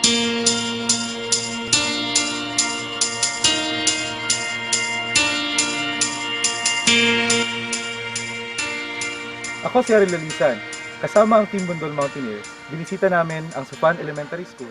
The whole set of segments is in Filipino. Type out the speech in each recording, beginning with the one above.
Ako si Ariel Lalisan. Kasama ang Team Bundol Mountaineers, binisita namin ang Supan Elementary School.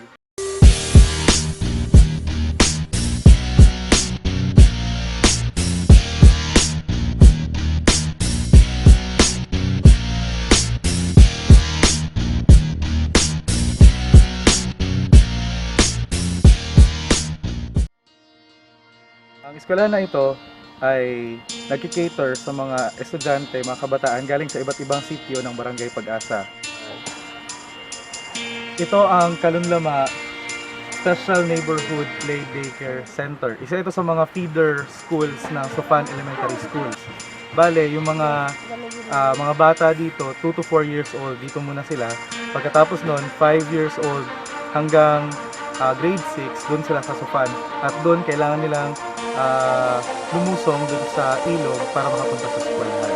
Ang eskwelahan na ito ay nagki-cater sa mga estudyante, mga kabataan galing sa iba't ibang sitio ng Barangay Pag-asa. Ito ang Kalunlama Special Neighborhood Play Daycare Center. Isa ito sa mga feeder schools ng Supan Elementary Schools. Bale, yung mga bata dito, 2 to 4 years old, dito muna sila. Pagkatapos nun, 5 years old hanggang grade 6, doon sila sa Supan. At doon kailangan nilang lumusong dun sa ilog para makapunta sa eskwelahan.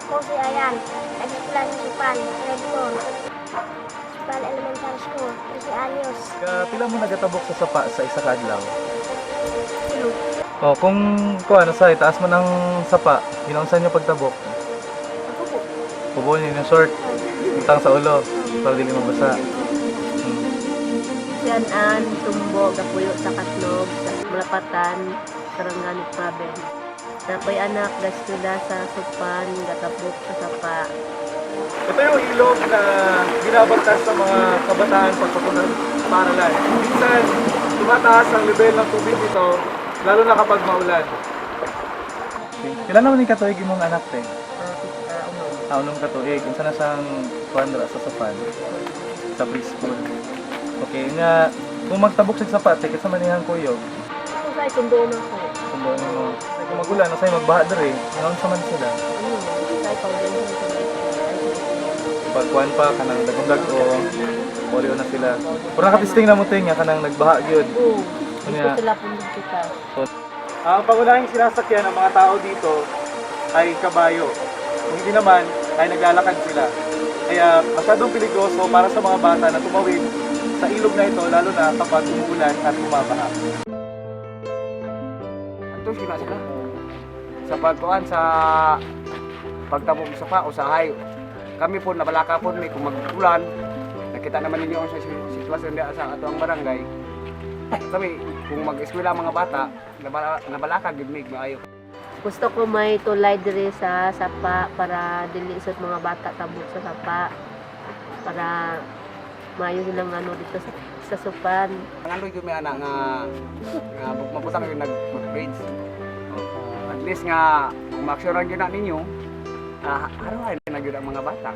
Ako si Ayan, nag-eskwela sa Supan, grade 4. Supan Elementary School, 13 anyos. Pila mo nagatabok sa sapa sa isa ka adlaw? Hello. Kung ano sa itaas mo ng sapa, ginaunsan niyo pagtabok. Ako po. Pubuon niyo yung short, utang sa ulo, para dili mabasa. Yan an tumbo gapuyo sa Katlog, sa Malapatan, Sarangani Province. Nakoy anak gaskuda sa Supan, gatapok sa sapa. Ito yung ilog na binabantas sa mga kabataan pagpapunta sa paaralan. Minsan, tumataas ang level ng tubig dito, lalo na kapag maulan. Kailan naman yung katuig mong anak, te? Unong katuig. Kung saan na siyang kuandra sa Supan, sa preschool. Okay, nga, kung magtabok sa sapat, kasi manihan kuyo. Ako sa itundo na ko. Kung kung magulan, nasa'y magbaha dere, ngayon sa man sila. Ano, sa foundation sa Pagkuhan pa, kanang dagundag o polio na sila. Pero nakatisting na mo ting nga kanang nagbaha yun. Oo, Ano dito ya? sila punod kita. Ang pangunahing sinasakyan ng mga tao dito ay kabayo. Kung hindi naman, ay naglalakad sila. Kaya masyadong peligroso para sa mga bata na tumawid sa ilog na ito, lalo na kapag umuulan at bumabaha. Ito sila sila. Sa pagkuhan sa pagtabog sa pa usahay. Kami po nabalaka po may kung mag-ulan. Nakita naman ninyo ang sitwasyon diya sa ato ang barangay. Kami kung mag-eskwela ang mga bata, nabalaka gid mig maayo. Gusto ko may tulay diri sa sapa para dili isot mga bata tabok sa sapa. Para mayo silang ano dito sa Supan. Ang ano gyud may anak nga mabutang yung nag-grades. At least nga kung ma-sure gyud na ninyo, araw ay na gyud ang mga bata.